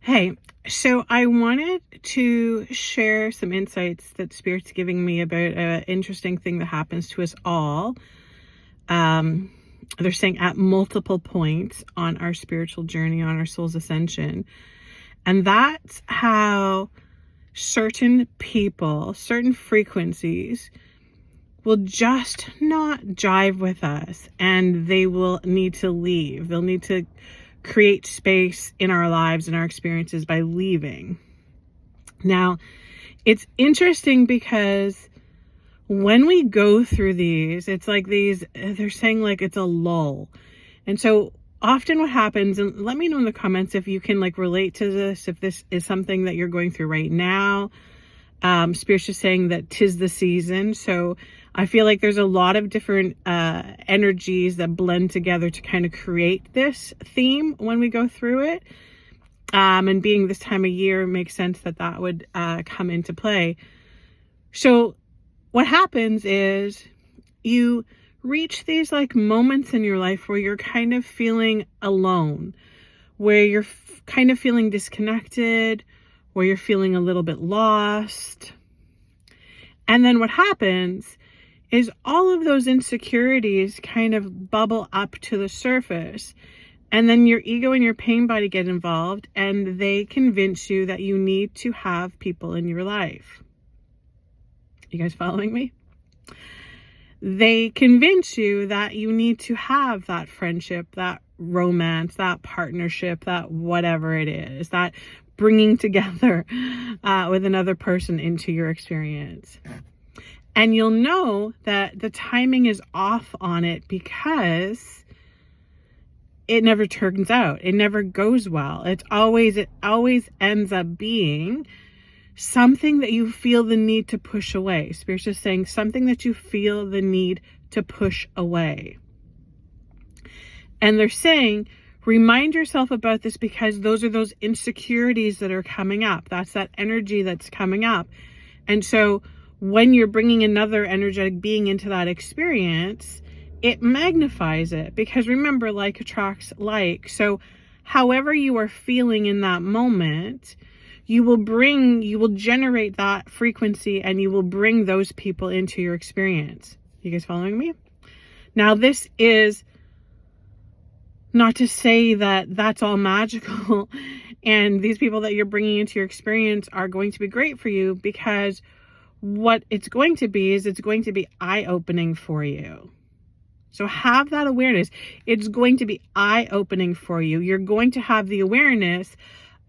Hey, so I wanted to share some insights that Spirit's giving me about an interesting thing that happens to us all. Um, they're saying at multiple points on our spiritual journey, on our soul's ascension. And that's how certain people, certain frequencies will just not jive with us and they will need to leave. They'll need to create space in our lives and our experiences by leaving. Now, it's interesting because when we go through these, it's like they're saying like it's a lull. And so often what happens, and let me know in the comments if you can like relate to this, if this is something that you're going through right now. Spirit's just saying that 'tis the season. So I feel like there's a lot of different energies that blend together to kind of create this theme when we go through it. And being this time of year, makes sense that that would come into play. So what happens is you reach these like moments in your life where you're kind of feeling alone, where you're kind of feeling disconnected, where you're feeling a little bit lost. And then what happens is all of those insecurities kind of bubble up to the surface. And then your ego and your pain body get involved and they convince you that you need to have people in your life. You guys following me? They convince you that you need to have that friendship, that romance, that partnership, that whatever it is, that bringing together with another person into your experience. And you'll know that the timing is off on it because it never turns out. It never goes well. It always ends up being something that you feel the need to push away. Spirit's just saying something that you feel the need to push away. And they're saying, remind yourself about this because those are those insecurities that are coming up. That's that energy that's coming up. And so when you're bringing another energetic being into that experience, it magnifies it because remember, like attracts like. So however you are feeling in that moment, you will generate that frequency and you will bring those people into your experience. You guys following me? Now, this is not to say that that's all magical and these people that you're bringing into your experience are going to be great for you, because what it's going to be is it's going to be eye-opening for you. So have that awareness. It's going to be eye-opening for you. You're going to have the awareness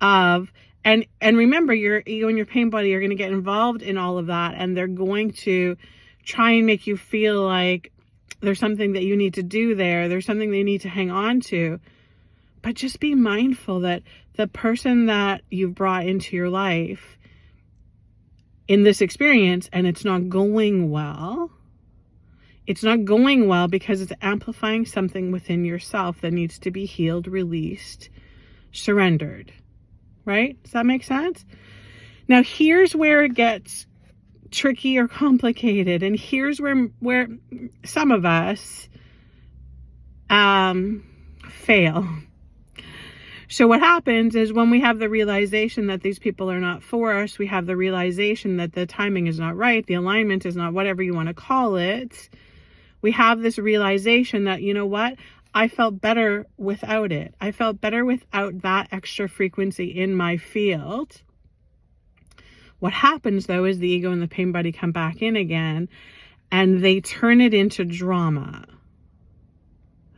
of, and remember, your ego and your pain body are going to get involved in all of that, and they're going to try and make you feel like there's something that you need to do there. There's something that you need to hang on to. But just be mindful that the person that you've brought into your life in this experience, and it's not going well, it's not going well because it's amplifying something within yourself that needs to be healed, released, surrendered. Right? Does that make sense? Now, here's where it gets tricky or complicated. And here's where some of us fail. So what happens is when we have the realization that these people are not for us, we have the realization that the timing is not right, the alignment is not, whatever you want to call it. We have this realization that, you know what? I felt better without it. I felt better without that extra frequency in my field. What happens though is the ego and the pain body come back in again and they turn it into drama.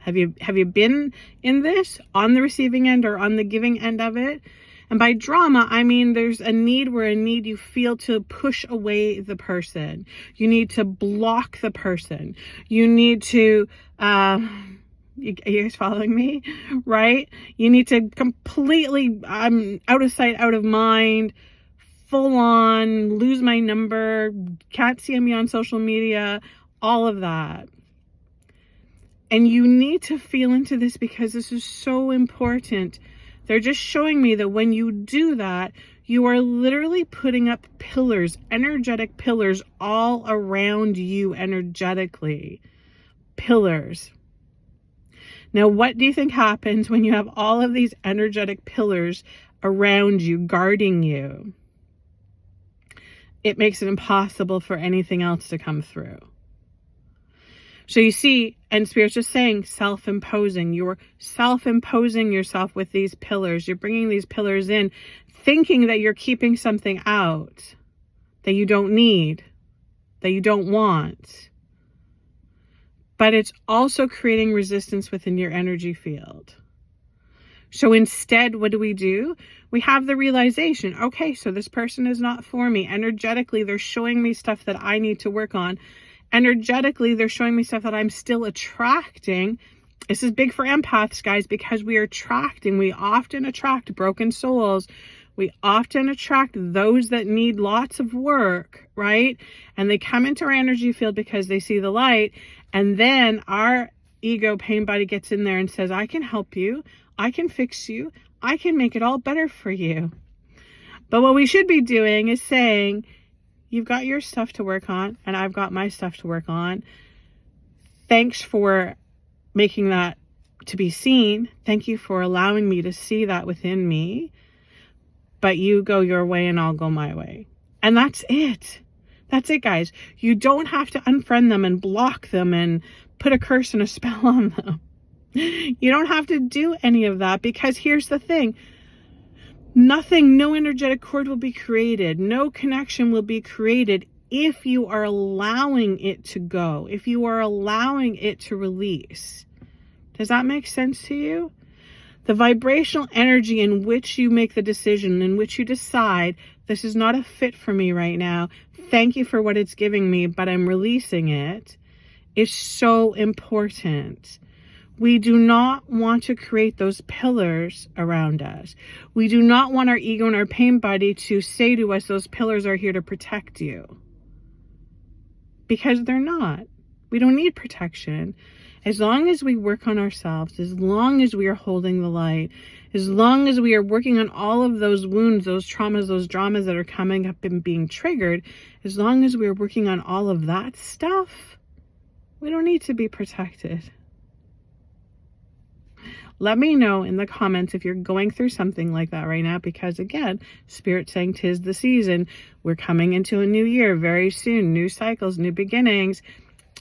Have you been in this on the receiving end or on the giving end of it? And by drama, I mean there's a need you feel to push away the person. You need to block the person. You need to, you guys following me, right? You need to completely, I'm out of sight, out of mind, full on, lose my number, can't see me on social media, all of that. And you need to feel into this because this is so important. They're just showing me that when you do that, you are literally putting up pillars, energetic pillars all around you energetically. Pillars. Now, what do you think happens when you have all of these energetic pillars around you, guarding you, it makes it impossible for anything else to come through. So you see, and Spirit's just saying self-imposing. You're self-imposing yourself with these pillars. You're bringing these pillars in, thinking that you're keeping something out that you don't need, that you don't want. But it's also creating resistance within your energy field. So instead, what do? We have the realization, okay, so this person is not for me. Energetically, they're showing me stuff that I need to work on. Energetically, they're showing me stuff that I'm still attracting. This is big for empaths, guys, because we often attract broken souls. We often attract those that need lots of work, right? And they come into our energy field because they see the light. And then our ego pain body gets in there and says, I can help you. I can fix you. I can make it all better for you. But what we should be doing is saying, you've got your stuff to work on, and I've got my stuff to work on. Thanks for making that to be seen. Thank you for allowing me to see that within me. But you go your way and I'll go my way. And that's it. That's it, guys. You don't have to unfriend them and block them and put a curse and a spell on them. You don't have to do any of that, because here's the thing. No energetic cord will be created. No connection will be created if you are allowing it to go, if you are allowing it to release. Does that make sense to you? The vibrational energy in which you make the decision, in which you decide, this is not a fit for me right now. Thank you for what it's giving me, but I'm releasing it, is so important. We do not want to create those pillars around us. We do not want our ego and our pain body to say to us, those pillars are here to protect you. Because they're not. We don't need protection. As long as we work on ourselves, as long as we are holding the light, as long as we are working on all of those wounds, those traumas, those dramas that are coming up and being triggered, as long as we are working on all of that stuff, we don't need to be protected. Let me know in the comments if you're going through something like that right now, because again, Spirit's saying 'tis the season. We're coming into a new year very soon, new cycles, new beginnings.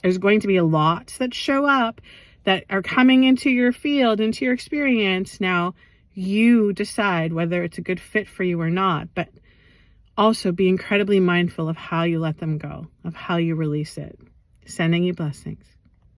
There's going to be a lot that show up that are coming into your field, into your experience. Now, you decide whether it's a good fit for you or not, but also be incredibly mindful of how you let them go, of how you release it. Sending you blessings.